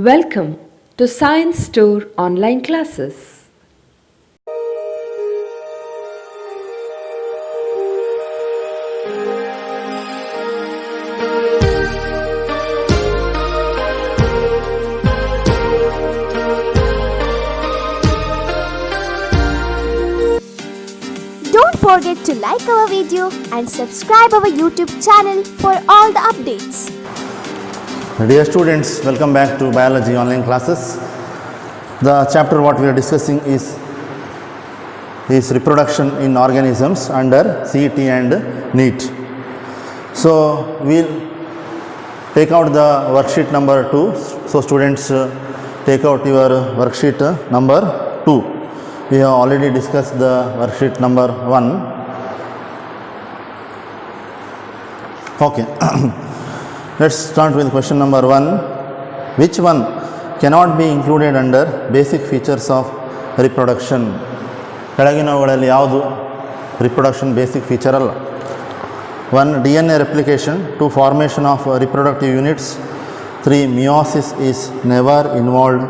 Welcome to Science Store online classes. Don't forget to like our video and subscribe our YouTube channel for all the updates. Dear students, welcome back to biology online classes. The chapter what we are discussing is reproduction in organisms under CET and NEET. So we'll take out the worksheet number 2. So students, take out your worksheet number 2. We have already discussed the worksheet number 1. Okay. Let's start with question number 1. Which one cannot be included under basic features of reproduction? ಕೆಳಗಿನವುಗಳಲ್ಲಿ ಯಾವುದು reproduction basic feature ಅಲ್ಲ? 1. DNA replication. 2. Formation of reproductive units. 3. Meiosis is never involved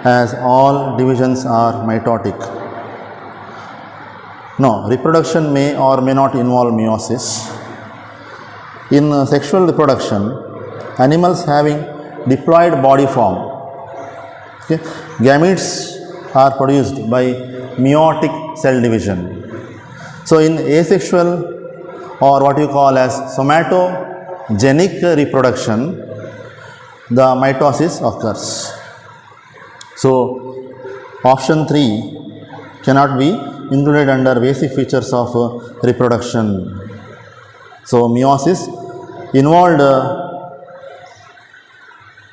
as all divisions are mitotic. No, reproduction may or may not involve meiosis. In sexual reproduction, animals having diploid body form, gametes are produced by meiotic cell division. So in asexual or what you call as somatogenic reproduction, the mitosis occurs. So option 3 cannot be included under basic features of reproduction. So meiosis involved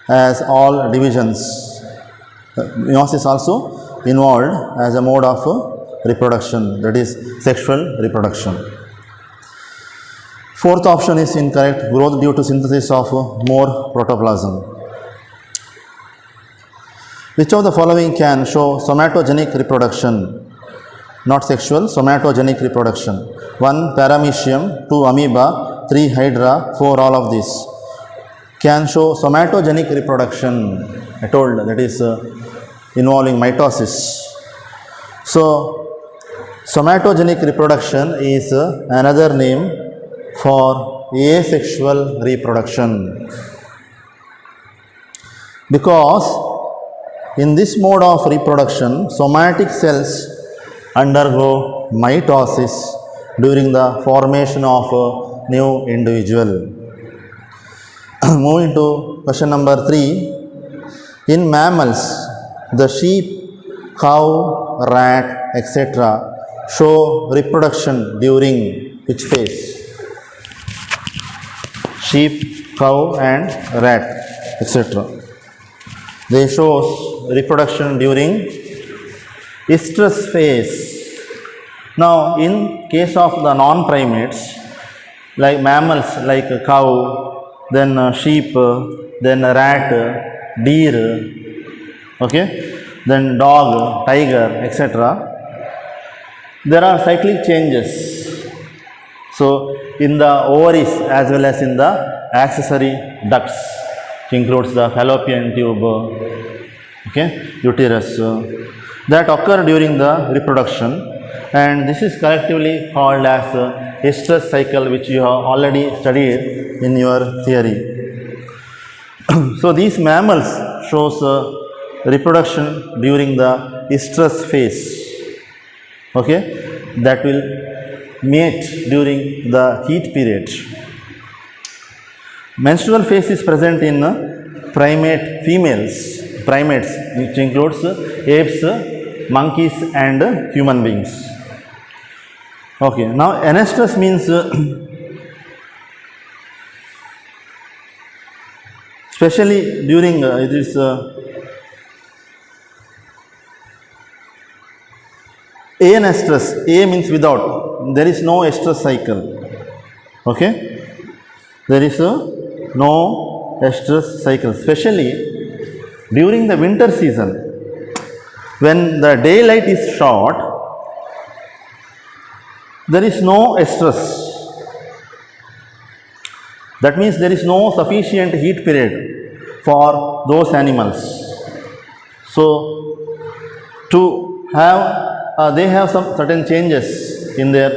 as all divisions. Meiosis also involved as a mode of reproduction, that is sexual reproduction. Fourth option is incorrect. Growth due to synthesis of more protoplasm. Which of the following can show somatogenic reproduction? Not sexual, somatogenic reproduction. 1. Paramecium. 2. Amoeba. 3. Hydra. 4. All of this can show somatogenic reproduction. I told that is involving mitosis. So somatogenic reproduction is another name for asexual reproduction, because in this mode of reproduction, somatic cells undergo mitosis during the formation of a new individual. Moving to question number 3. In mammals, the sheep, cow, rat, etc. show reproduction during which phase? Sheep, cow and rat, etc. They show reproduction during estrus phase. Now in case of the non-primates, like mammals like cow, then sheep, then rat, deer, okay, then dog, tiger, etc. there are cyclic changes. So in the ovaries as well as in the accessory ducts, which includes the fallopian tube, okay, uterus, that occur during the reproduction, and this is collectively called as estrus cycle, which you have already studied in your theory. So these mammals shows reproduction during the estrus phase, okay, that will mate during the heat period. Menstrual phase is present in primate females, primates, which includes apes, monkeys and human beings. Okay, now anestrus means especially during it is anestrus. A means without, there is no estrus cycle, okay, there is no estrus cycle, especially during the winter season when the daylight is short. There is no estrus. That means there is no sufficient heat period for those animals. So to have they have some certain changes in their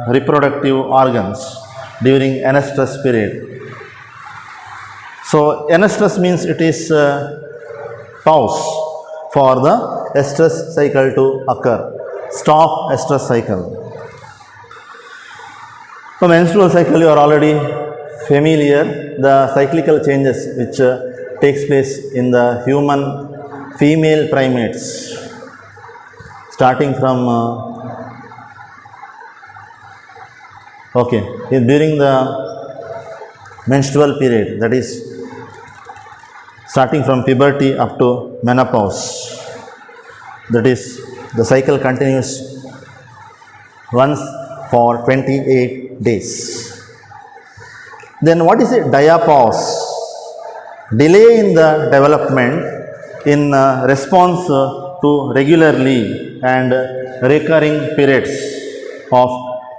reproductive organs during estrus period. So estrus means it is pause for the estrus cycle to occur, stop estrus cycle. So menstrual cycle, you are already familiar, the cyclical changes which takes place in the human female primates, starting from during the menstrual period, that is starting from puberty up to menopause, that is the cycle continues once for 28 days. Then what is a diapause? Delay in the development in response to regularly and recurring periods of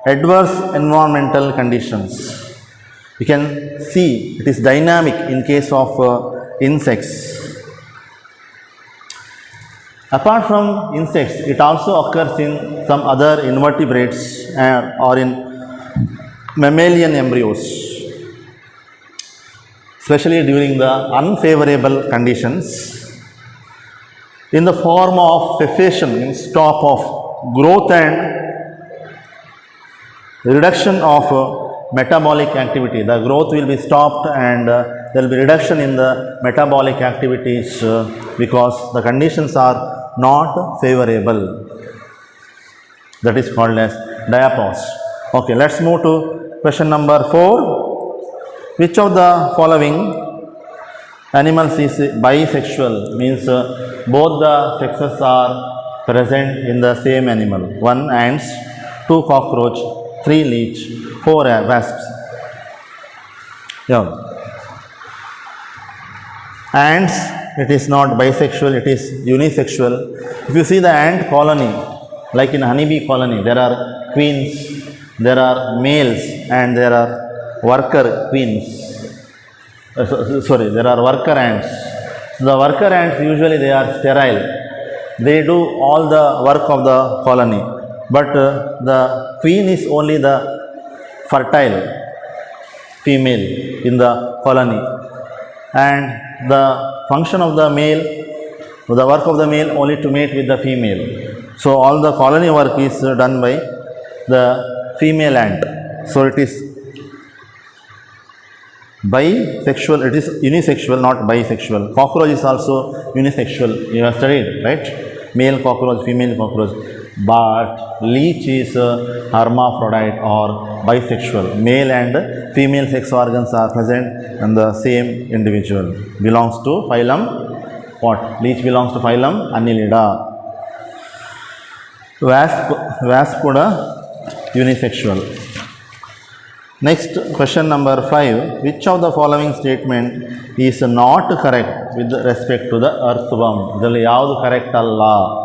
adverse environmental conditions. You can see it is dynamic in case of insects. Apart from insects, it also occurs in some other invertebrates or in mammalian embryos, especially during the unfavorable conditions, in the form of cessation, means stop of growth and reduction of metabolic activity. The growth will be stopped and there will be reduction in the metabolic activities because the conditions are not favorable. That is called as diapause. Okay, let's move to question number 4. Which of the following animals is bisexual? Means both the sexes are present in the same animal. 1 ants, 2 cockroach, 3 leech, 4 wasps. Yeah. Ants, it is not bisexual, it is unisexual. If you see the ant colony, like in honeybee colony, there are queens, there are males, and there are worker queens. There are worker ants. The worker ants usually they are sterile. They do all the work of the colony, but the queen is only the fertile female in the colony, and the function of the male, the work of the male only to mate with the female. So all the colony work is done by the female ant. So it is bisexual, it is unisexual, not bisexual. Cockroach is also unisexual, you have studied, right? Male cockroach, female cockroach. But leech is hermaphrodite or bisexual. Male and female sex organs are present in the same individual. Belongs to phylum what? Leech belongs to phylum Annelida. Wasp kuda unisexual. Next, question number 5. Which of the following statement is not correct with respect to the earthworm? Idalli yavadu correct alla?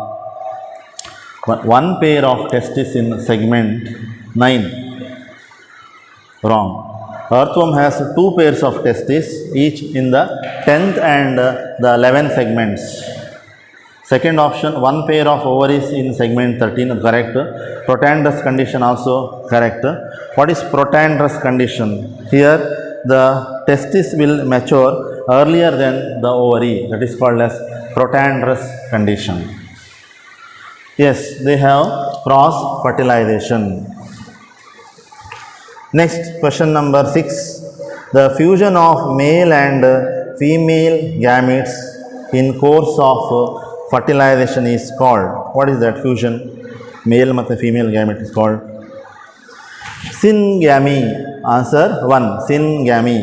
1 pair of testes in segment 9. Wrong. Earthworm has 2 pairs of testes, each in the 10th and the 11th segments. Second option, 1 pair of ovaries in segment 13, correct. Protandrous condition also correct. What is protandrous condition? Here the testis will mature earlier than the ovary. That is called as protandrous condition. Yes, they have cross fertilization. Next, question number 6. The fusion of male and female gametes in course of fertilization is called. What is that fusion? Male and female gamete is called syngamy. Answer 1, syngamy.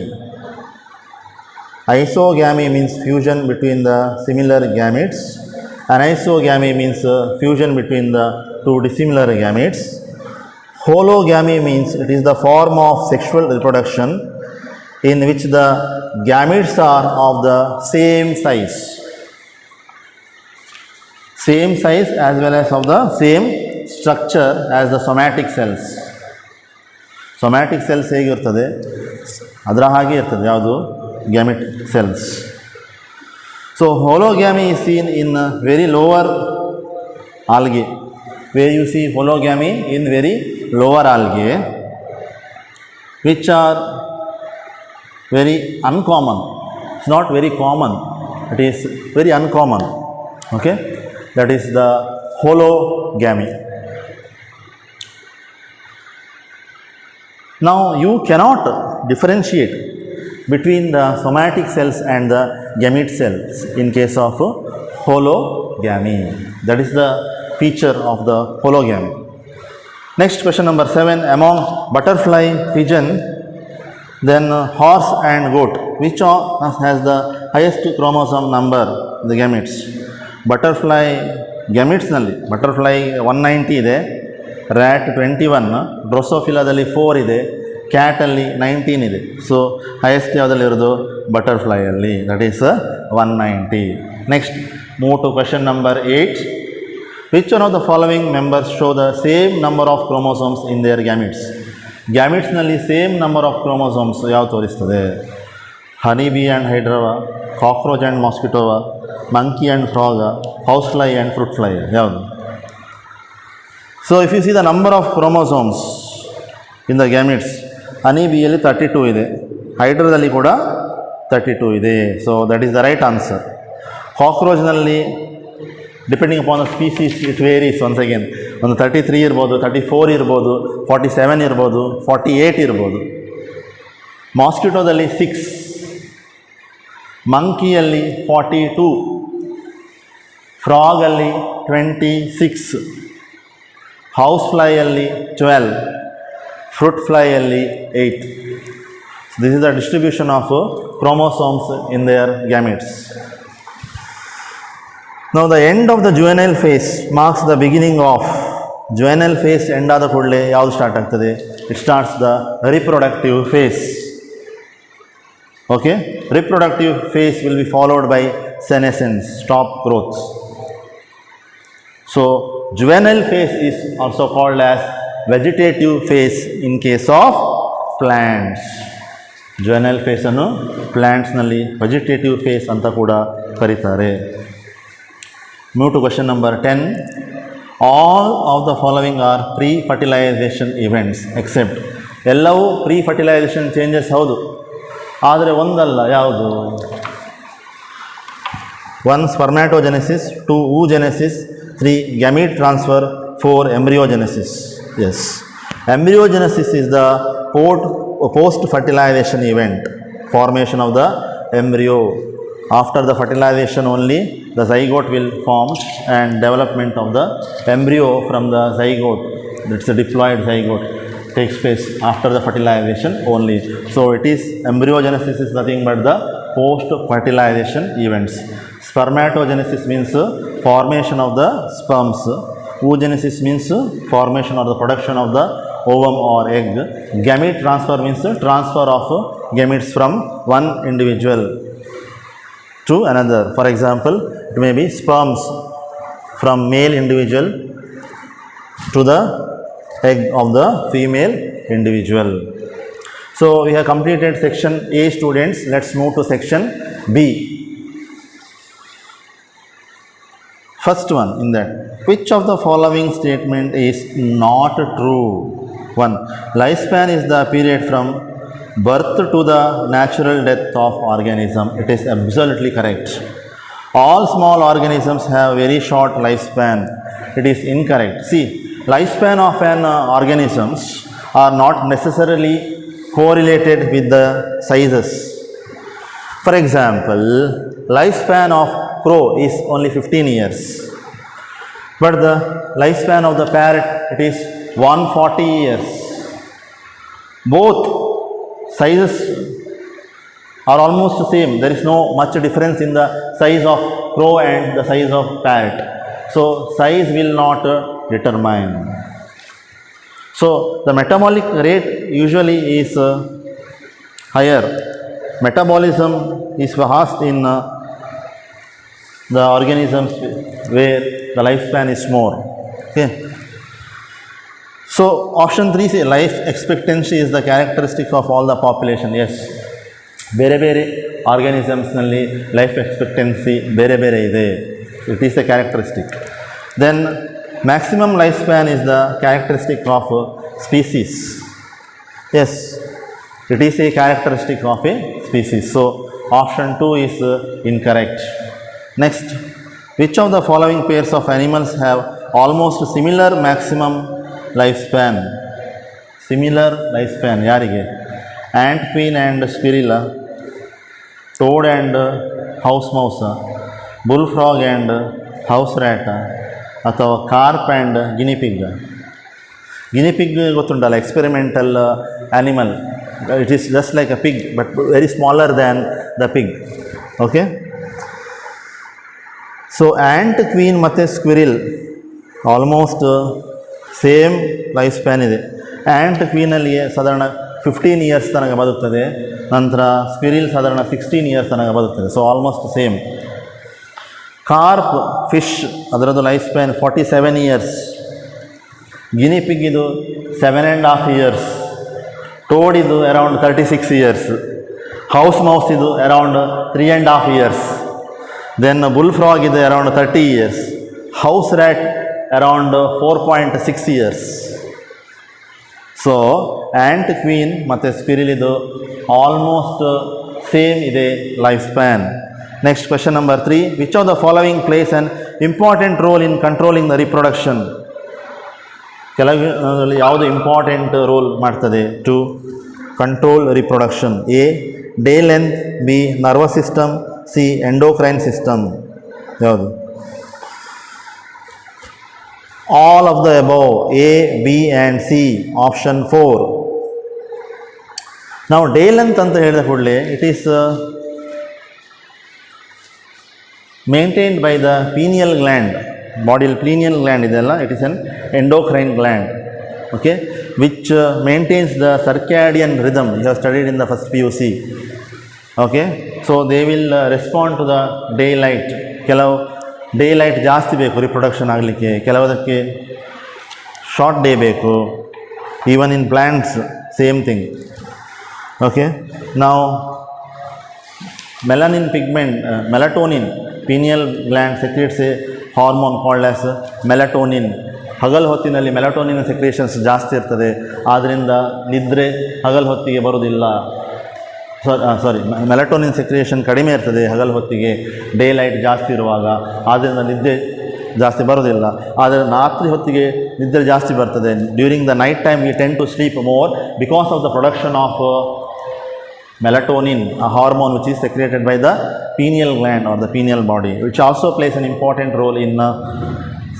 Isogamy means fusion between the similar gametes. Anisogamy means fusion between the 2 dissimilar gametes. Hologamy means it is the form of sexual reproduction in which the gametes are of the same size. Same size as well as of the same structure as the somatic cells. Somatic cells ಹೇಗಿರ್ತದೆ ಅದರ ಹಾಗೆ ಇರ್ತದೆ ಯಾವುದು gamete cells. So hologamy is seen in very lower algae, where you see hologamy in very lower algae, which are very uncommon. It's not very common, it is very uncommon. Okay, that is the hologamy. Now you cannot differentiate between the somatic cells and the gamete cells in case of hologamy. That is the feature of the hologamy. Next, question number 7. Among butterfly, pigeon, then horse and goat, which has the highest chromosome number, the gametes? Butterfly gametes nalli butterfly 190 ಇದೆ, rat 21, ಡ್ರೊಸೋಫಿಲಾದಲ್ಲಿ 4 ಇದೆ, cat ಅಲ್ಲಿ 19 ಇದೆ. So highest ಯಾವುದಲ್ಲಿ ಇರೋದು butterfly ಅಲ್ಲಿ, that is 190. Next move to question number 8. Which one of the following members show the same number of chromosomes in their gametes? ಗ್ಯಾಮಿಟ್ಸ್ನಲ್ಲಿ same number of chromosomes ಯಾವ ತೋರಿಸ್ತದೆ? Honey bee and ಹೈಡ್ರವಾ, cockroach and ಮಾಸ್ಕಿಟೋವಾ, monkey and ಫ್ರಾಗಾ, house fly and fruit fly, ಯಾವುದು? So if you see the number of chromosomes in the gametes, honey ಬಿಯಲ್ಲಿ 32 ಇದೆ, ಹೈಡ್ರದಲ್ಲಿ ಕೂಡ 32 ಇದೆ. So that is the right answer. ಕಾಕ್ರೋಚ್ನಲ್ಲಿ depending upon the species it varies. Once again ಒಂದು 33 ಇರ್ಬೋದು, 34 ಇರ್ಬೋದು, 47 ಇರ್ಬೋದು, 48 ಇರ್ಬೋದು. ಮಾಸ್ಕಿಟೋದಲ್ಲಿ 6, ಮಂಕಿಯಲ್ಲಿ 42, ಫ್ರಾಗಲ್ಲಿ 26, ಹೌಸ್ ಫ್ಲೈಯಲ್ಲಿ 12, ಫ್ರೂಟ್ ಫ್ಲೈಯಲ್ಲಿ 8. This is the distribution of chromosomes in their gametes. Now the end of the juvenile phase marks the beginning of juvenile phase. End ಆದ ಕೂಡಲೇ ಯಾವುದು ಸ್ಟಾರ್ಟ್ ಆಗ್ತದೆ? It starts the reproductive phase. Okay, reproductive phase will be followed by senescence, stop growth. So juvenile phase is also called as vegetative phase in case of plants. juvenile phase ಅನ್ನು ಪ್ಲ್ಯಾಂಟ್ಸ್ನಲ್ಲಿ vegetative face ಅಂತ ಕೂಡ ಕರೀತಾರೆ. Move to question number 10. All of the following are pre fertilisation events except. ಎಲ್ಲವೂ pre fertilisation changes ಹೌದು, ಆದರೆ ಒಂದಲ್ಲ. ಯಾವುದು? 1 spermatogenesis, 2 oogenesis, 3 gamete transfer, 4 embryogenesis. Yes, embryogenesis is the post-fertilization event, formation of the embryo. After the fertilization only the zygote will form and development of the embryo from the zygote, that's the diploid zygote, takes place after the fertilization only. So it is embryogenesis is nothing but the post-fertilization events. Spermatogenesis means formation of the sperms. Oogenesis means formation or the production of the ovum or egg. Gamete transfer means transfer of gametes from one individual to another. For example, it may be sperms from male individual to the egg of the female individual. So we have completed section A, students. Let's move to section B. First one in that, which of the following statement is not true? 1. Lifespan is the period from birth to the natural death of organism. It is absolutely correct. All small organisms have very short lifespan. It is incorrect. See, lifespan of an organisms are not necessarily correlated with the sizes. For example, lifespan of crow is only 15 years, but the lifespan of the parrot, it is 140 years. Both sizes are almost the same. There is no much difference in the size of crow and the size of parrot. So size will not determine. So the metabolic rate usually is higher. Metabolism is fast in the organisms where the lifespan is more. Okay. So option 3 say life expectancy is the characteristic of all the population. Yes, ಬೇರೆ ಬೇರೆ ಆರ್ಗ್ಯಾನಿಸಮ್ಸ್ನಲ್ಲಿ life expectancy ಬೇರೆ ಬೇರೆ ಇದೆ. It is a characteristic. Then maximum life span is the characteristic of species. Yes, it is a characteristic of a species. So option 2 is incorrect. Next, which of the following pairs of animals have almost similar maximum lifespan? Similar lifespan ಯಾರಿಗೆ? Ant, queen and squirrel, toad and house mouse, bullfrog and house rat, ಅಥವಾ carp and guinea pig? Guinea pig ಗೊತ್ತುಂಟಲ್ಲ, experimental animal. It is just like a pig but very smaller than the pig. Okay, so ant, queen ಮತ್ತು squirrel almost same life span ಇದೆ. Ant ಕ್ವೀನಲ್ಲಿ ಸಾಧಾರಣ 15 years ತನಕ ಬದುಕ್ತದೆ, ನಂತರ squirrel ಸಾಧಾರಣ 16 years ತನಕ ಬದುಕ್ತದೆ. So almost same. Carp fish ಅದರದ್ದು life span 47 years. Guinea pig ಇದು 7.5 ಇಯರ್ಸ್. ಟೋಡ್ ಇದು ಅರೌಂಡ್ 36 ಇಯರ್ಸ್. ಹೌಸ್ ಮೌಸ್ ಇದು around 3.5 years. Then bull frog ಇದು around 30 years. House rat around 4.6 years. So ant, queen ಮತ್ತು squirrel ಇದು almost same ಇದೆ life span. Next question number 3. Which of the following plays an important role in controlling the reproduction? ಕೆಲವರಲ್ಲಿ ಯಾವುದು important role ಮಾಡ್ತದೆ to control reproduction? A day length, B nervous system, C endocrine system. ಯಾವುದು? All of the above, A, B and C. Option 4. ನಾವು day length ಅಂತ ಹೇಳಿದ ಕೂಡಲೇ it is maintained by the pineal gland. ಬಾಡಿಯಲ್ಲಿ pineal gland ಇದೆಲ್ಲ, it is an endocrine gland. Okay, which maintains the circadian rhythm. You have studied in the first PUC. Okay, so they will respond to the day light. ಕೆಲವು day light ಜಾಸ್ತಿ ಬೇಕು reproduction ಆಗಲಿಕ್ಕೆ, ಕೆಲವುದಕ್ಕೆ short day ಬೇಕು. Even in plants same thing. Okay, ನಾವು melanin pigment, melatonin, pineal gland secretes a hormone called as melatonin. ಹಗಲು ಹೊತ್ತಿನಲ್ಲಿ melatonin secretions ಜಾಸ್ತಿ ಇರ್ತದೆ, ಆದ್ದರಿಂದ ನಿದ್ರೆ ಹಗಲು ಹೊತ್ತಿಗೆ ಬರೋದಿಲ್ಲ. ಸಾರಿ, ಮೆಲಟೋನಿನ್ ಸೆಕ್ರೇಷನ್ ಕಡಿಮೆ ಇರ್ತದೆ ಹಗಲು ಹೊತ್ತಿಗೆ, ಡೇ ಲೈಟ್ ಜಾಸ್ತಿ ಇರುವಾಗ, ಆದ್ದರಿಂದ ನಿದ್ದೆ ಜಾಸ್ತಿ ಬರೋದಿಲ್ಲ. ಆದರೆ ರಾತ್ರಿ ಹೊತ್ತಿಗೆ ನಿದ್ರೆ ಜಾಸ್ತಿ ಬರ್ತದೆ. During the night time we tend to sleep more because of the production of melatonin, a hormone which is secreted by the pineal gland or the pineal body, which also plays an important role in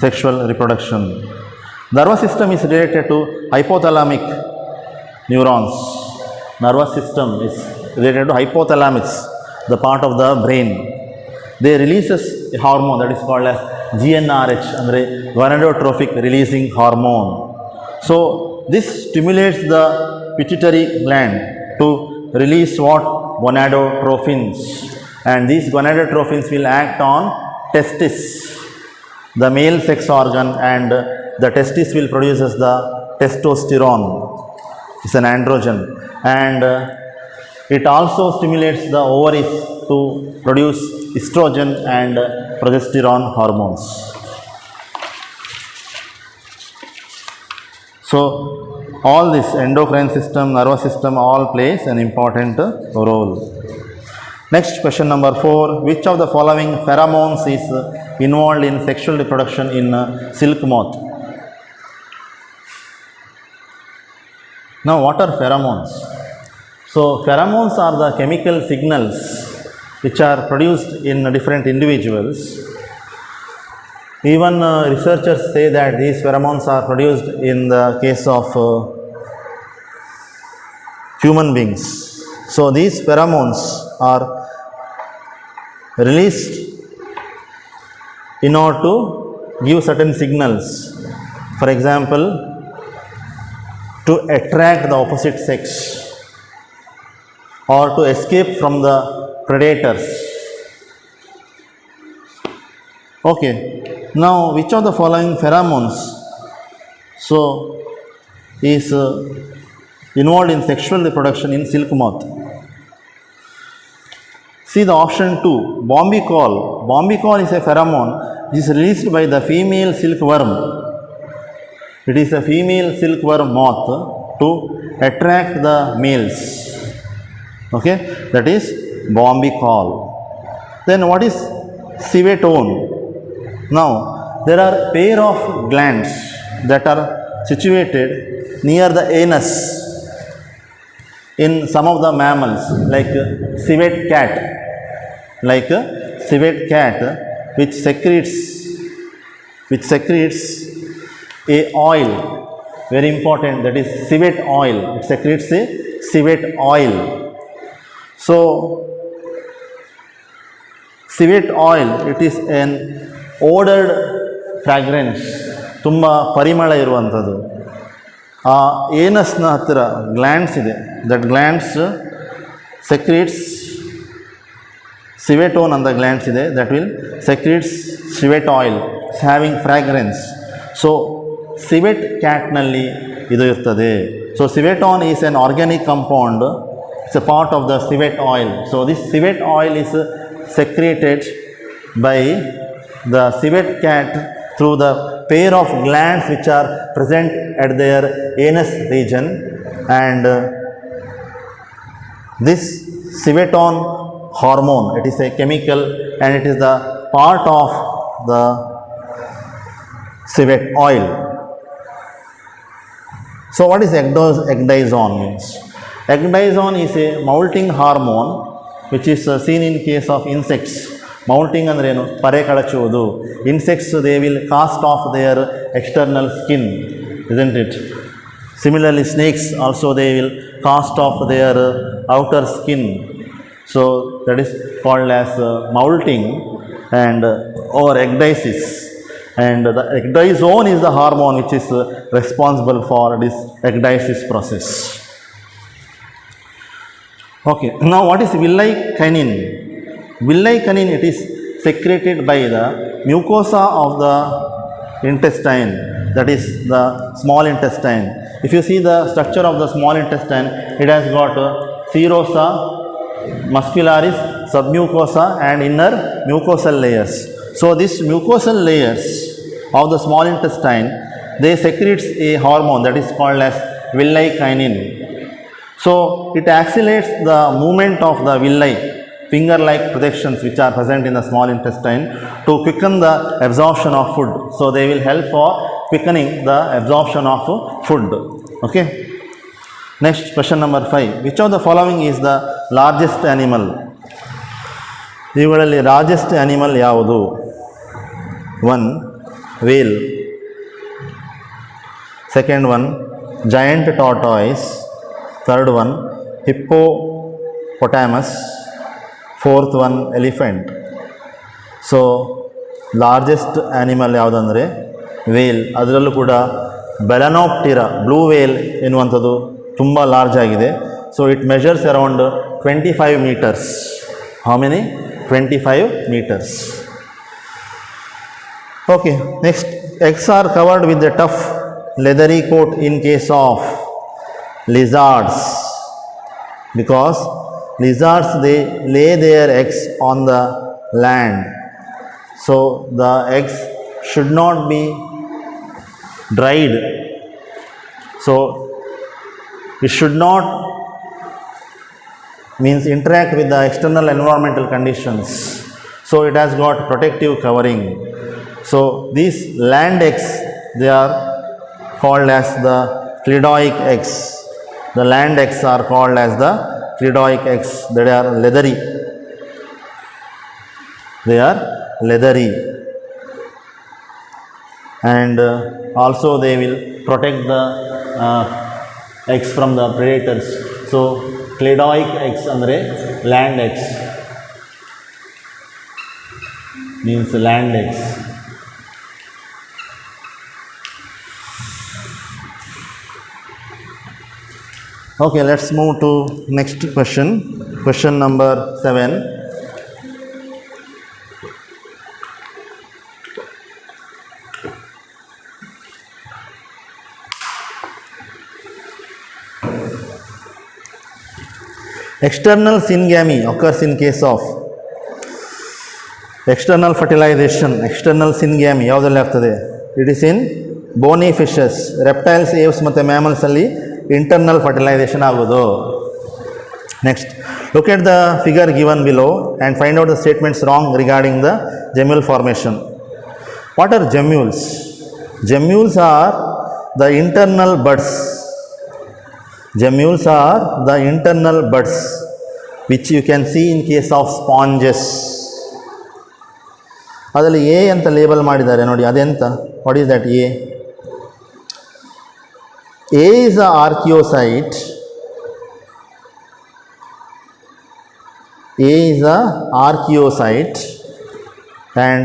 sexual reproduction. Nervous system is related to hypothalamic neurons. Nervous system is related to hypothalamus, the part of the brain. They releases a hormone that is called as GnRH, andre gonadotrophic releasing hormone. So this stimulates the pituitary gland to release what? Gonadotrophins. And these gonadotrophins will act on testis, the male sex organ, and the testis will produces the testosterone. It's an androgen. And it also stimulates the ovaries to produce estrogen and progesterone hormones. So all this endocrine system, nervous system all plays an important role. Next question number 4. Which of the following pheromones is involved in sexual reproduction in silk moth? Now what are pheromones? So pheromones are the chemical signals which are produced in different individuals. Even researchers say that these pheromones are produced in the case of human beings. So these pheromones are released in order to give certain signals. For example, to attract the opposite sex or to escape from the predators. Okay, now which of the following pheromones so is involved in sexual reproduction in silk moth? See the option 2, bombicol. Bombicol is a pheromone which is released by the female silkworm. It is a female silkworm moth to attract the males. Okay, that is bombicol. Then what is civetone? Now there are pair of glands that are situated near the anus in some of the mammals, like civet cat, which secretes a oil, very important, that is civet oil. It secretes a civet oil. So civet oil, it is an odored fragrance, ತುಂಬ ಪರಿಮಳ ಇರುವಂಥದ್ದು. ಆ ಏನಸ್ನ ಹತ್ತಿರ glands ಇದೆ, that glands secretes ಸಿವೆಟೋನ್ ಅಂತ glands ಇದೆ, that will secretes civet oil having fragrance. So civet ಕ್ಯಾಟ್ನಲ್ಲಿ ಇದು ಇರ್ತದೆ. So civetone is an organic compound, it's a part of the civet oil. So this civet oil is secreted by the civet cat through the pair of glands which are present at their anus region, and this civetone hormone, it is a chemical and it is the part of the civet oil. So what is ecdysone means? Ecdysone is a molting hormone which is seen in case of insects. Molting ಅಂದ್ರೆ ಏನು? ಪರೆ ಕಳಚುವುದು. Insects, they will cast off their external skin, isn't it? Similarly, snakes also, they will cast off their outer skin. So that is called as molting and or ecdysis. And the ecdysone is the hormone which is responsible for this ecdysis process. Okay, now what is villi canine? Villi canine, it is secreted by the mucosa of the intestine, that is the small intestine. If you see the structure of the small intestine, it has got serosa, muscularis, submucosa and inner mucosal layers. So these mucosal layers of the small intestine, they secretes a hormone that is called as villi canine. So it accelerates the movement of the villi, finger-like projections which are present in the small intestine, to quicken the absorption of food. So they will help for quickening the absorption of food. Okay. Next, question number 5. Which of the following is the largest animal? ಇವುಗಳಲ್ಲಿ largest animal ಯಾವುದು? 1. Whale. Second one, giant tortoise. Third one, hippopotamus. Fourth one, elephant. So largest animal ಯಾವುದಂದರೆ whale. ಅದರಲ್ಲೂ ಕೂಡ balaenoptera blue whale ಎನ್ನುವಂಥದ್ದು ತುಂಬ large ಆಗಿದೆ. So it measures around 25 meters. How many? 25 meters. Okay, next, eggs are covered with a tough leathery coat in case of lizards, because lizards, they lay their eggs on the land. So the eggs should not be dried. So it should not means interact with the external environmental conditions. So it has got protective covering. So these land eggs, they are called as the cleidoic eggs. The land eggs are called as the cleidoic eggs. They are leathery. They are leathery. And also they will protect the eggs from the predators. So cleidoic eggs andre land eggs means land eggs. Okay, let's move to next question. Question number 7. External syngamy occurs in case of external fertilisation, external syngamy ಯಾವುದರಲ್ಲಿ ಆಗ್ತದೆ? It is in bony fishes, reptiles, aves ಮತ್ತು ಮ್ಯಾಮಲ್ಸಲ್ಲಿ internal fertilisation ಆಗೋದು. Next, look at the figure given below and find out the statements wrong regarding the gemule formation. What are gemmules? Gemmules are the internal buds. Gemmules are the internal buds which you can see in case of sponges. ಅದರಲ್ಲಿ A ಅಂತ label ಮಾಡಿದ್ದಾರೆ ನೋಡಿ, ಅದೆಂತ? What is that A? A is a archaeocyte. A is the archaeocyte and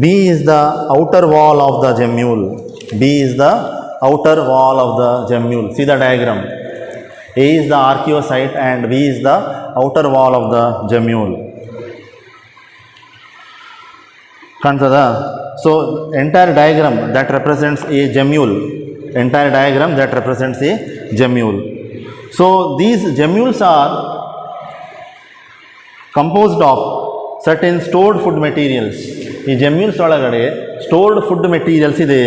B is the outer wall of the gemmule. B is the outer wall of the gemmule. See the diagram. A is the archaeocyte and B is the outer wall of the gemmule. Kantada? So entire diagram that represents a gemmule. Entire diagram that represents a gemmule. So these gemmules are composed of certain stored food materials. ಈ gemmules ಒಳಗಡೆ stored food materials ಇದೆ.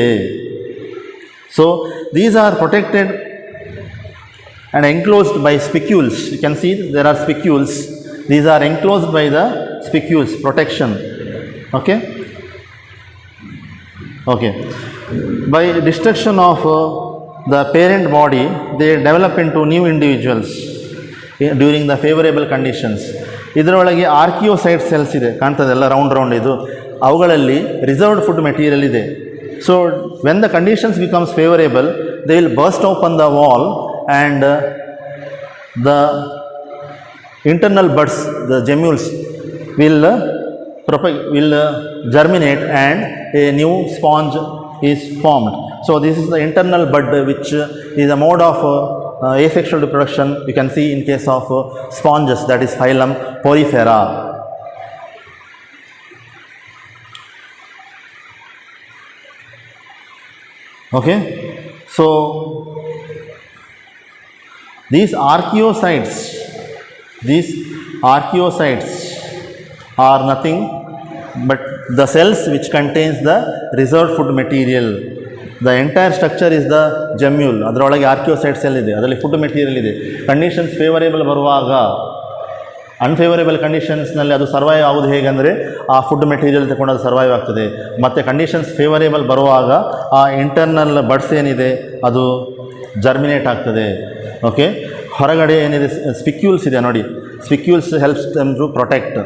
So these are protected and enclosed by spicules. You can see there are spicules. These are enclosed by the spicules, protection. Okay. By destruction of the parent body, they develop into new individuals during the favorable conditions. ಇದರೊಳಗೆ ಆರ್ಕಿಯೋಸೈಟ್ cells ಇದೆ, ಕಾಣ್ತದೆಲ್ಲ round ಇದು, ಅವುಗಳಲ್ಲಿ reserved food material ಇದೆ. So when the conditions becomes favourable, they will burst open the wall and the internal buds, the gemmules will germinate and a new sponge is formed. So this is the internal bud, which is a mode of asexual reproduction you can see in case of sponges, that is phylum Porifera. Okay, so these archaeocytes are nothing but the cells which contains the reserved food material. The entire structure is the gemmule. ಅದರೊಳಗೆ ಆರ್ಕಿಯೋಸೈಟ್ cell ಇದೆ, ಅದರಲ್ಲಿ food material ಇದೆ. Conditions favourable ಬರುವಾಗ, unfavourable ಕಂಡೀಷನ್ಸ್ನಲ್ಲಿ ಅದು survive ಆಗೋದು ಹೇಗೆಂದರೆ ಆ food material ತಗೊಂಡು ಅದು ಸರ್ವೈವ್ ಆಗ್ತದೆ. ಮತ್ತು ಕಂಡೀಷನ್ಸ್ ಫೇವರೇಬಲ್ ಬರುವಾಗ ಆ ಇಂಟರ್ನಲ್ ಬಡ್ಸ್ ಏನಿದೆ ಅದು ಜರ್ಮಿನೇಟ್ ಆಗ್ತದೆ. ಓಕೆ, ಹೊರಗಡೆ ಏನಿದೆ ಸ್ಪಿಕ್ಯೂಲ್ಸ್ ಇದೆ ನೋಡಿ, spicules helps them to protect.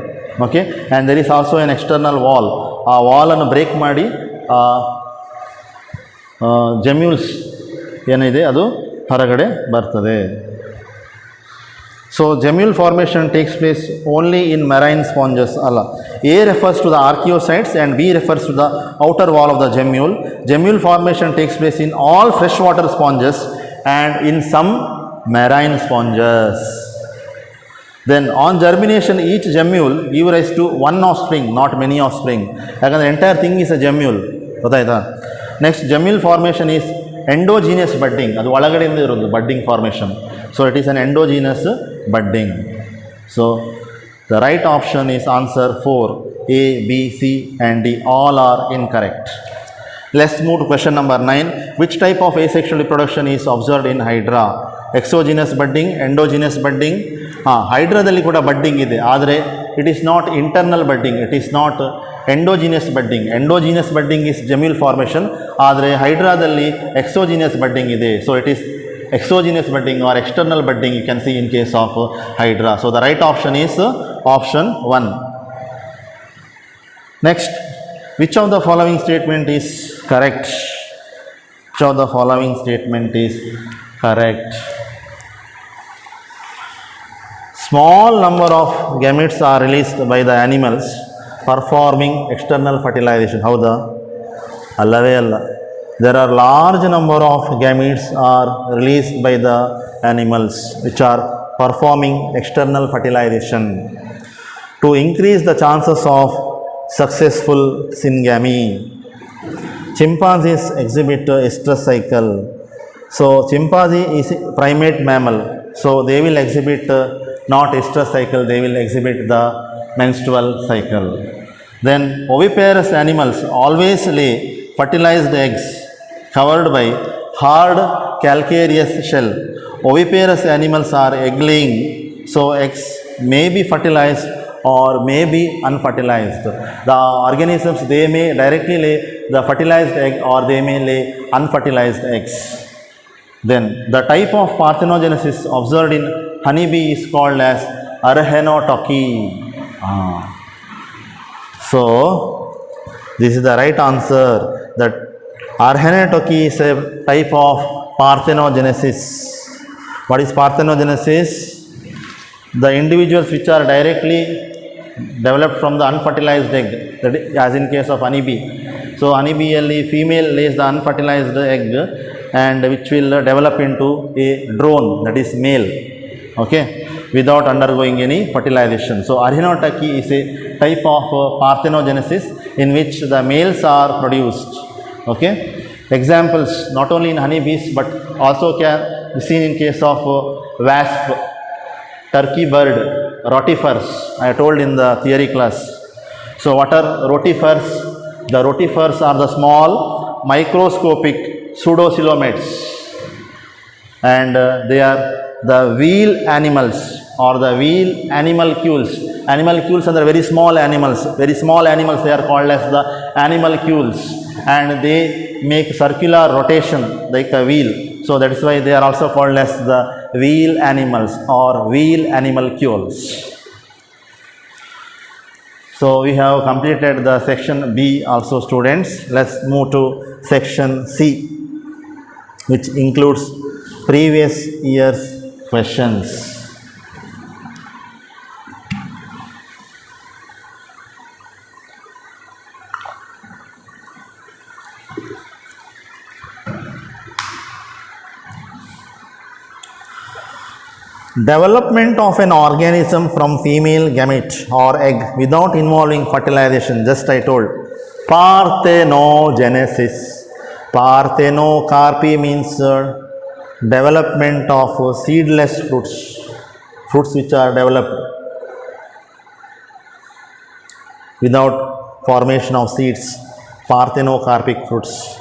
Okay, and there is also an external wall. ಆ ವಾಲನ್ನು ಬ್ರೇಕ್ ಮಾಡಿ gemmules ಏನಿದೆ ಅದು ಹೊರಗಡೆ ಬರ್ತದೆ. So gemmule formation takes place only in marine sponges. ಅಲ್ಲ, A refers to the archaeocytes and B refers to the outer wall of the gemmule. Gemmule formation takes place in all freshwater sponges and in some marine sponges. Then on germination, each gemmule give rise to one offspring, not many offspring. ಯಾಕಂದರೆ entire thing is a gemmule. ಗೊತ್ತಾಯ್ತಾ? Next, gemmule formation is endogenous budding. ಅದು ಒಳಗಡೆಯಿಂದ ಇರೋದು budding formation. So it is an endogenous budding. So the right option is answer 4. A, B, C and D all are incorrect. Let's move to question number 9. Which type of asexual reproduction is observed in Hydra? Exogenous budding, endogenous budding. ಹೈಡ್ರಾದಲ್ಲಿ ಕೂಡ budding ಇದೆ, ಆದರೆ it is not internal budding, it is not endogenous budding. Endogenous budding is gemule formation, ಆದರೆ ಹೈಡ್ರಾದಲ್ಲಿ exogenous budding ಇದೆ. So it is exogenous budding or external budding you can see in case of Hydra. So the right option is option 1. Next, which of the following statement is correct? Which of the following statement is correct? Small number of gametes are released by the animals performing external fertilization. ಹೌದಾ? ಅಲ್ಲವೇ ಅಲ್ಲ. There are large number of gametes are released by the animals which are performing external fertilization to increase the chances of successful syngamy. Chimpanzees exhibit estrus cycle. So chimpanzee is a primate mammal. So they will exhibit not estrus cycle, they will exhibit the menstrual cycle. Then oviparous animals always lay fertilized eggs covered by hard calcareous shell. Oviparous animals are egg laying, so eggs may be fertilized or may be unfertilized. The organisms, they may directly lay the fertilized egg or they may lay unfertilized eggs. Then the type of parthenogenesis observed in honeybee is called as archenotochy. So this is the right answer, that archenotochy is a type of parthenogenesis. What is parthenogenesis? The individuals which are directly developed from the unfertilized egg, that is, as in case of honeybee. So honeybee female lays the unfertilized egg and which will develop into a drone, that is male, okay, without undergoing any fertilization. So archenotochy is a type of parthenogenesis in which the males are produced, okay. Examples not only in honeybees but also can be seen in case of wasp, turkey bird, rotifers. I told in the theory class. So what are rotifers? The rotifers are the small microscopic pseudocoelomates, and they are the wheel animals or the wheel animalcules. Animalcules are very small animals. Very small animals, they are called as the animalcules, and they make circular rotation like a wheel. So that is why they are also called as the wheel animals or wheel animalcules. So we have completed the section B also, students. Let's move to section C, which includes previous year's questions. Development of an organism from female gamete or egg without involving fertilization, just I told. Parthenogenesis. Parthenocarpy means development of seedless fruits, fruits which are developed without formation of seeds, parthenocarpic fruits.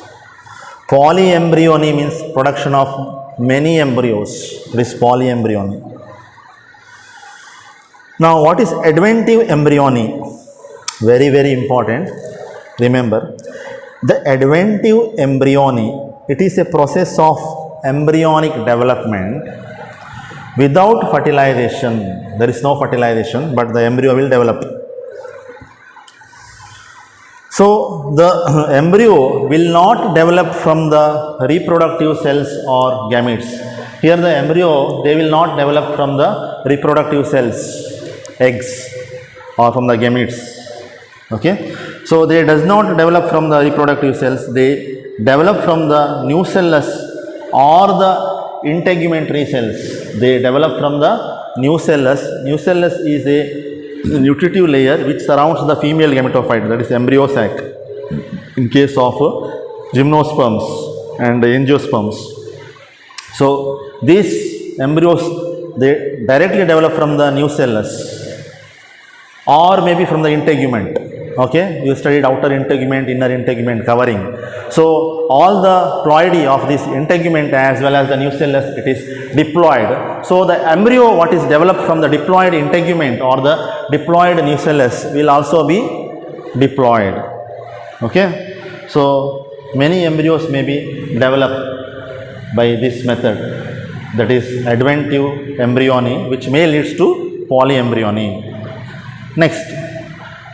Polyembryony means production of many embryos. This polyembryony. Now what is adventive embryony? Very, very important. Remember, the adventive embryony, it is a process of embryonic development without fertilization. There is no fertilization, but the embryo will develop. So the embryo will not develop from the reproductive cells or gametes. Here the embryo, they will not develop from the reproductive cells, eggs, or from the gametes. Okay. So they does not develop from the reproductive cells. They develop from the nucellus or the integumentary cells. They develop from the nucellus. Nucellus is a nutritive layer which surrounds the female gametophyte, that is embryo sac, in case of gymnosperms and angiosperms. So these embryos, they directly develop from the nucellus or maybe from the integument. Okay, you studied outer integument, inner integument covering. So all the ploidy of this integument as well as the nucellus, it is diploid. So the embryo what is developed from the diploid integument or the diploid nucellus will also be diploid. Okay, so many embryos may be developed by this method, that is adventive embryony, which may leads to polyembryony. Next,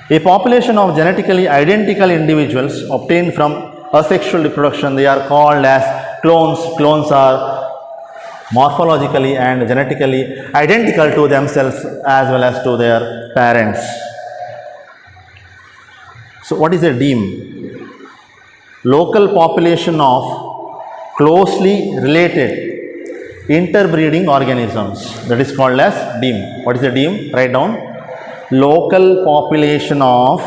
a population of genetically identical individuals obtained from asexual reproduction, they are called as clones. Clones are morphologically and genetically identical to themselves as well as to their parents. So what is a deme? Local population of closely related interbreeding organisms, that is called as deme. What is a deme? Write down. Local population of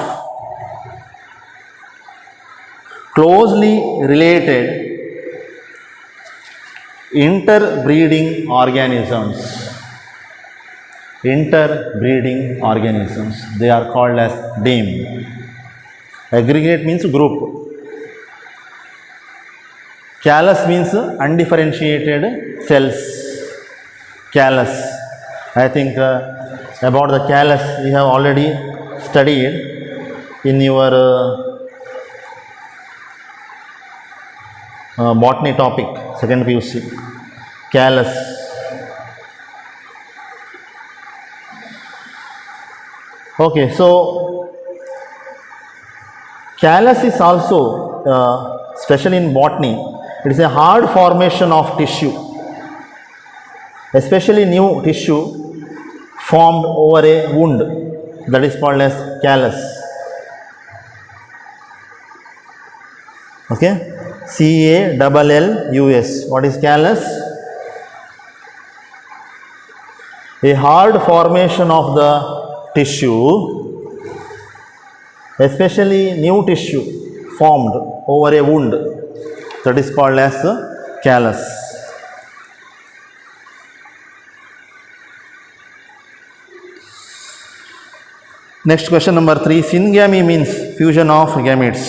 closely related interbreeding organisms. Interbreeding organisms, they are called as deme. Aggregate means group. Callus means undifferentiated cells. Callus. I think about the callus you have already studied in your botany topic, second PUC. Callus. Okay, so callus is also, especially in botany, it is a hard formation of tissue, especially new tissue formed over a wound, that is called as callus. Okay, CALLUS. What is callus? A hard formation of the tissue, especially new tissue formed over a wound, that is called as callus. Next question number 3. Syngamy means fusion of gametes.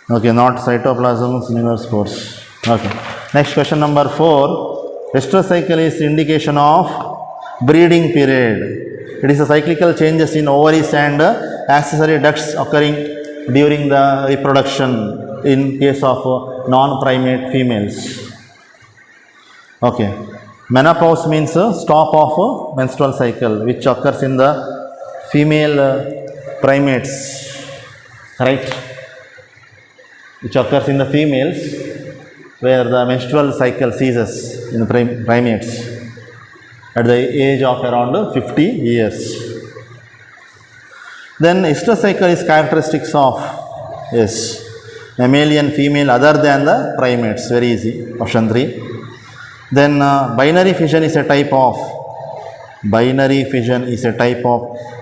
Okay, not cytoplasm, similar spores. Okay. Next question number 4. Estrous cycle is indication of breeding period. It is a cyclical changes in ovaries and accessory ducts occurring during the reproduction in case of non-primate females. Okay. Menopause means stop of menstrual cycle, which occurs in the female primates, right? Which occurs in the females, where the menstrual cycle ceases in the primates at the age of around 50 years. Then estrous cycle is characteristics of, yes, mammalian, female other than the primates. Very easy. Option 3. Then binary fission is a type of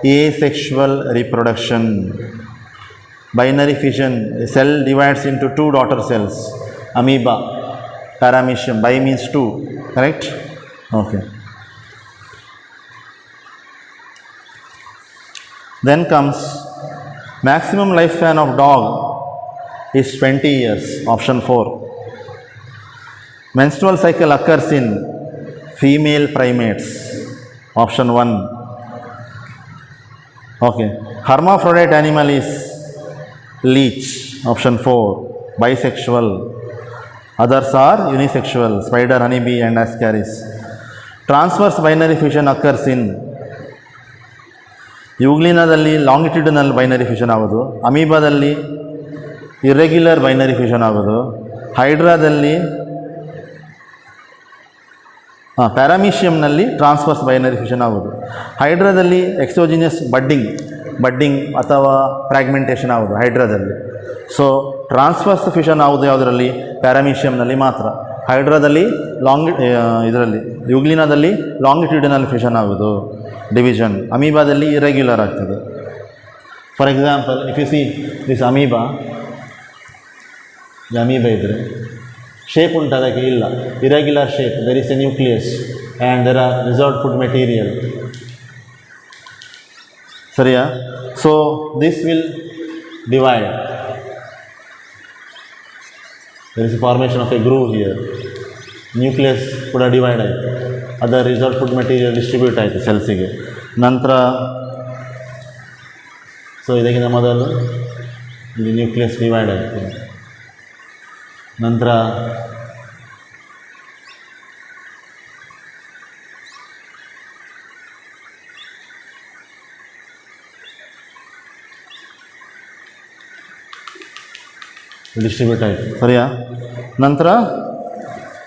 asexual reproduction. Binary fission, cell divides into two daughter cells, amoeba, paramecium. Bi means two, correct? Okay. Then comes maximum lifespan of dog is 20 years, option 4. Menstrual cycle occurs in female primates, option 1. Okay. Hermaphrodite animal is leech, option 4. Bisexual. Others are unisexual, spider, honeybee and ascaris. Transverse binary fission occurs in ಯುಗ್ಲಿನಾದಲ್ಲಿ longitudinal binary fission ಆಗೋದು, ಅಮೀಬಾದಲ್ಲಿ irregular binary fission ಆಗೋದು, ಹೈಡ್ರಾದಲ್ಲಿ ಪ್ಯಾರಾಮೀಷಿಯಂನಲ್ಲಿ transverse binary fission ಆಗೋದು, ಹೈಡ್ರಾದಲ್ಲಿ exogenous budding ಅಥವಾ fragmentation ಆಗೋದು ಹೈಡ್ರಾದಲ್ಲಿ. ಸೊ ಟ್ರಾನ್ಸ್ಫರ್ಸ್ ಫಿಷನ್ ಆಗೋದು ಯಾವುದರಲ್ಲಿ? ಪ್ಯಾರಾಮೀಷಿಯಂನಲ್ಲಿ ಮಾತ್ರ. ಹೈಡ್ರಾದಲ್ಲಿ ಇದರಲ್ಲಿ ಯುಗ್ಲಿನಾದಲ್ಲಿ ಲಾಂಗಿಟ್ಯೂಡಿನಲ್ ಫಿಷನ್ ಆಗೋದು, ಡಿವಿಷನ್. ಅಮೀಬಾದಲ್ಲಿ ಇರೆಗ್ಯುಲರ್ ಆಗ್ತದೆ. For example, if you see this amoeba ಇದ್ದರೆ ಶೇಪ್ ಉಂಟು, ಅದಕ್ಕೆ ಇಲ್ಲ, irregular shape, there is a nucleus and there are reserved food material. ಸರಿಯಾ? So this will divide. There is a formation of a groove here. Nucleus ಕೂಡ divide ಆಯಿತು, ಅದರ reserve food material distribute ಆಯಿತು ಸೆಲ್ಸಿಗೆ. ನಂತರ so ಇದಕ್ಕಿಂತ ಮೊದಲು ಇಲ್ಲಿ nucleus divide ಆಯಿತು, ನಂತರ ಡಿಸ್ಟ್ರಿಬ್ಯೂಟ್ ಆಯಿತು. ಸರಿಯಾ? ನಂತರ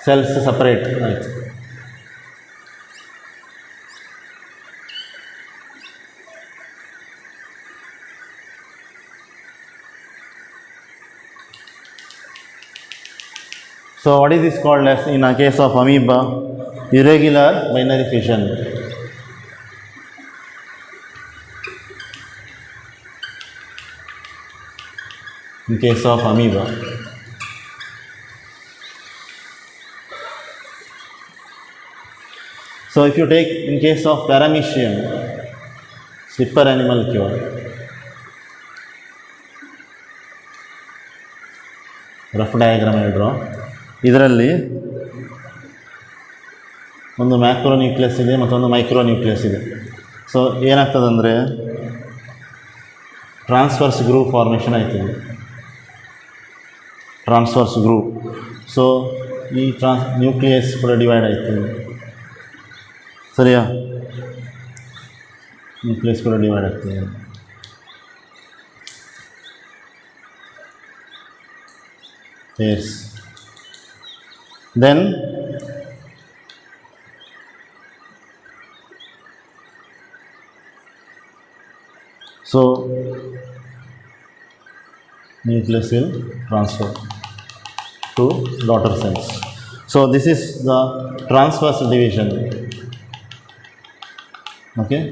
ಸೆಲ್ಸ್ ಸಪರೇಟ್ ಆಯಿತು. So what is this called as in a case of amoeba? Irregular binary fission. In case of amoeba. So if you take in case of paramecium, slipper animal cure, rough diagram ಹೇಳಿದ್ರು. ಇದರಲ್ಲಿ ಒಂದು macro nucleus ಇದೆ ಮತ್ತೊಂದು micro nucleus ಇದೆ. So ಏನಾಗ್ತದಂದರೆ transfers group formation ಆಯ್ತದೆ, transfers group. So ಈ nucleus ಕೂಡ divide ಆಯ್ತದೆ, ಸರಿಯಾ? ನ್ಯೂಕ್ಲಿಯಸ್ ಕೂಡ ಡಿವೈಡ್ ಆಗ್ತದೆ. Yes. Then so nucleus will transfer to daughter cells. So this is the transverse division. Okay,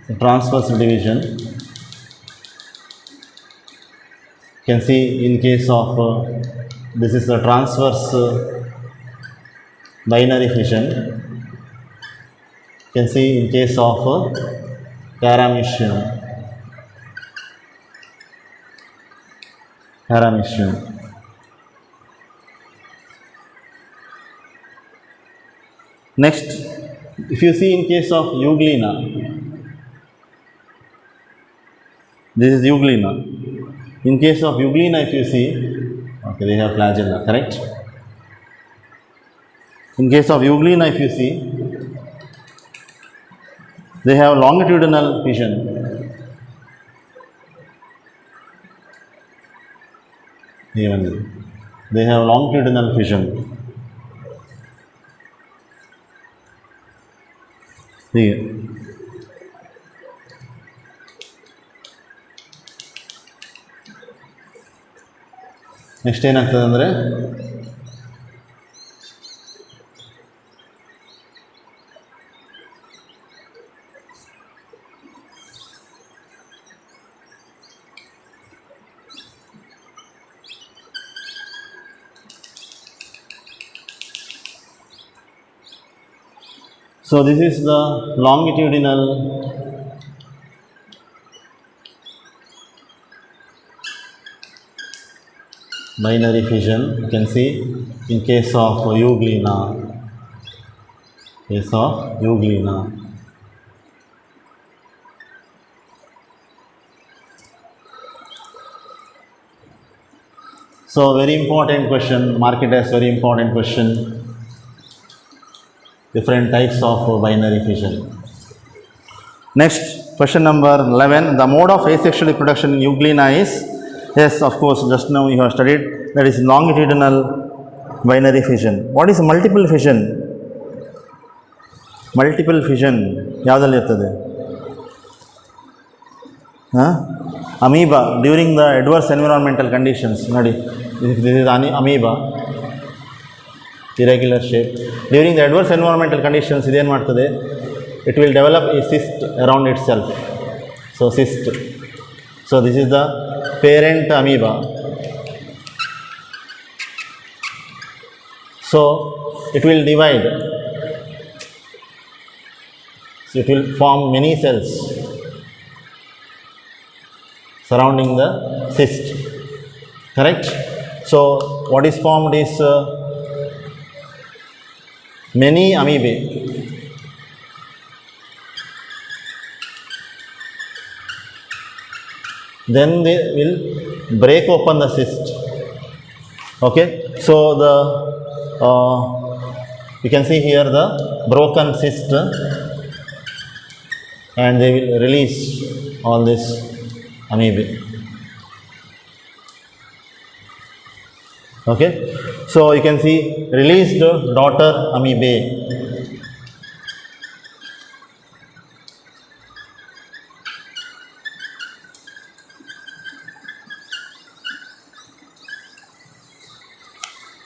the transverse division. You can see in case of this is the transverse binary fission. You can see in case of paramecium. Next, if you see in case of euglena, this is euglena. In case of euglena, if you see, okay, they have flagella, correct? In case of euglena, if you see, they have longitudinal fission. Even they have longitudinal fission. Here. Next ಏನಾಗ್ತದೆ ಅಂದರೆ so this is the longitudinal binary fission. You can see in case of euglena, so very important question, mark it as very important question. Different types of binary fission. Next, question number 11. The mode of asexual reproduction in euglena is, yes, of course, just now you have studied, that is longitudinal binary fission. What is multiple fission? Multiple fission ಯಾವುದಲ್ಲಿ ಇರ್ತದೆ? Amoeba during the adverse environmental conditions. ನೋಡಿ, this is amoeba, irregular shape. During the adverse environmental conditions, ಇದೇನು ಮಾಡ್ತದೆ? It will develop a cyst around itself. So cyst. So this is the parent amoeba. So it will divide. So it will form many cells surrounding the cyst. Correct? So what is formed is many amoebae. Then they will break open the cyst. Okay, so the you can see here the broken cyst, and they will release all this amoebae. Okay, so you can see released daughter amoebae.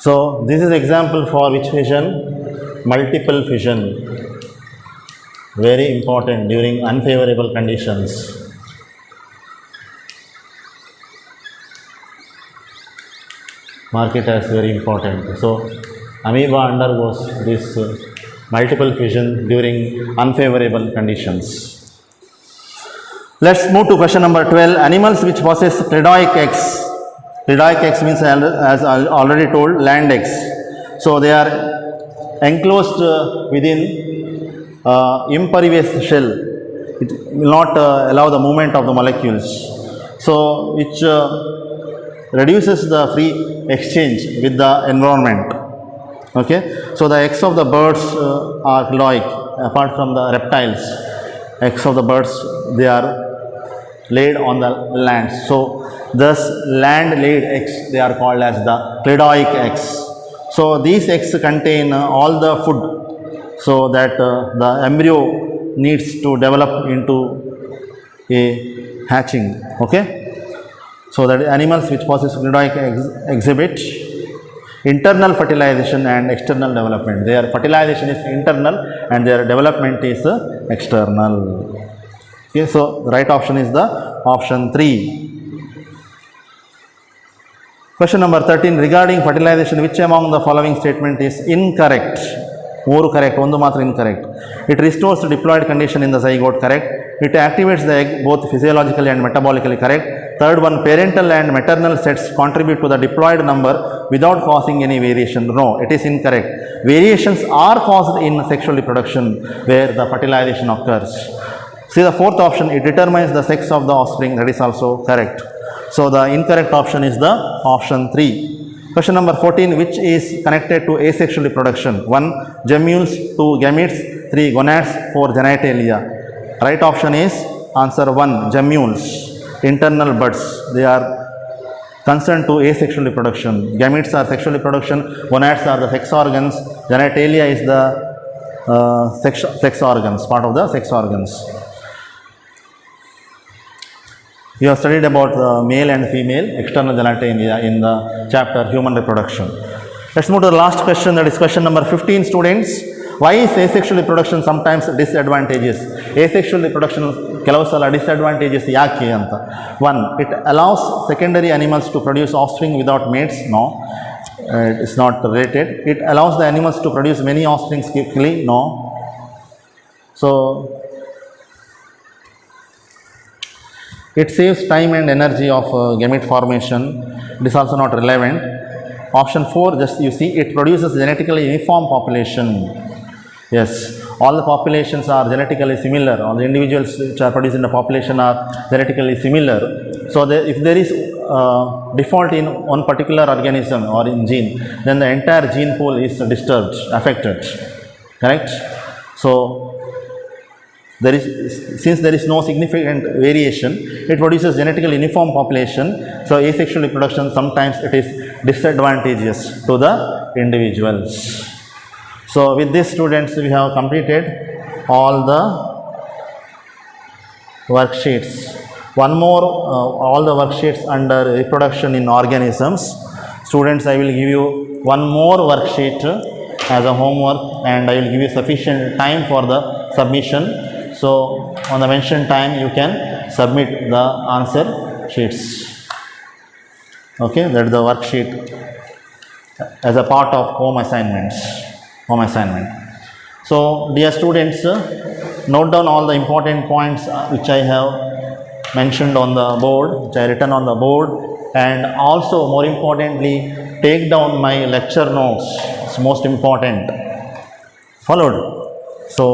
So this is example for which fission? Multiple fission. Very important during unfavorable conditions. Mark it as very important. So amoeba undergoes this multiple fission during unfavorable conditions. Let's move to question number 12. Animals which possess cladoic eggs. Cledoic eggs means, as I already told, land eggs. So they are enclosed within impervious shell. It will not allow the movement of the molecules. So which reduces the free exchange with the environment. Okay. So the eggs of the birds are cledoic. Apart from the reptiles, eggs of the birds, they are laid on the land. So thus land laid eggs, they are called as the cledoic eggs. So these eggs contain all the food, so that the embryo needs to develop into a hatching. Okay. So that animals which possess cledoic eggs exhibit internal fertilization and external development. Their fertilization is internal and their development is external. Okay, so the right option is the option 3. Question number 13, regarding fertilization, which among the following statement is incorrect? 3 correct, 1 ಮಾತ್ರ incorrect. It restores the diploid condition in the zygote, correct. It activates the egg both physiologically and metabolically, correct. Third one, parental and maternal sets contribute to the diploid number without causing any variation. No, it is incorrect. Variations are caused in sexual reproduction where the fertilization occurs. See the fourth option, it determines the sex of the offspring. That is also correct. So the incorrect option is the option 3. Question number 14, which is connected to asexual reproduction? 1, gemmules, 2, gametes, 3, gonads, 4, genitalia. Right option is answer 1, gemmules, internal buds. They are concerned to asexual reproduction. Gametes are sexual reproduction, gonads are the sex organs, genitalia is the sex organs, part of the sex organs. You have studied about the male and female external genitalia in the chapter human reproduction. Let's move to the last question, that is question number 15, students. Why is asexual reproduction sometimes disadvantageous? Asexual reproduction ಕೆಲವು ಸಲ disadvantages ಯಾಕೆ ಅಂತ. 1, it allows secondary animals to produce offspring without mates. No, it is not related. It allows the animals to produce many offspring quickly. No. So it saves time and energy of gamete formation. It is also not relevant. Option 4, just you see, it produces genetically uniform population. Yes, all the populations are genetically similar. All the individuals which are produced in the population are genetically similar. So if there is default in one particular organism or in gene, then the entire gene pool is disturbed, affected. Correct? So since there is no significant variation, it produces genetically uniform population. So asexual reproduction sometimes it is disadvantageous to the individuals. So with this, students, we have completed all the worksheets. One more, all the worksheets under reproduction in organisms. Students, I will give you one more worksheet as a homework, and I will give you sufficient time for the submission. So on the mentioned time you can submit the answer sheets. Okay, that is the worksheet as a part of home assignment. So dear students, note down all the important points which I have mentioned on the board, which I written on the board, and also more importantly take down my lecture notes. It's most important. Followed. So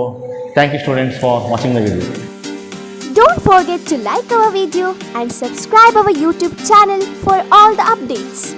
thank you, students, for watching the video. Don't forget to like our video and subscribe our YouTube channel for all the updates.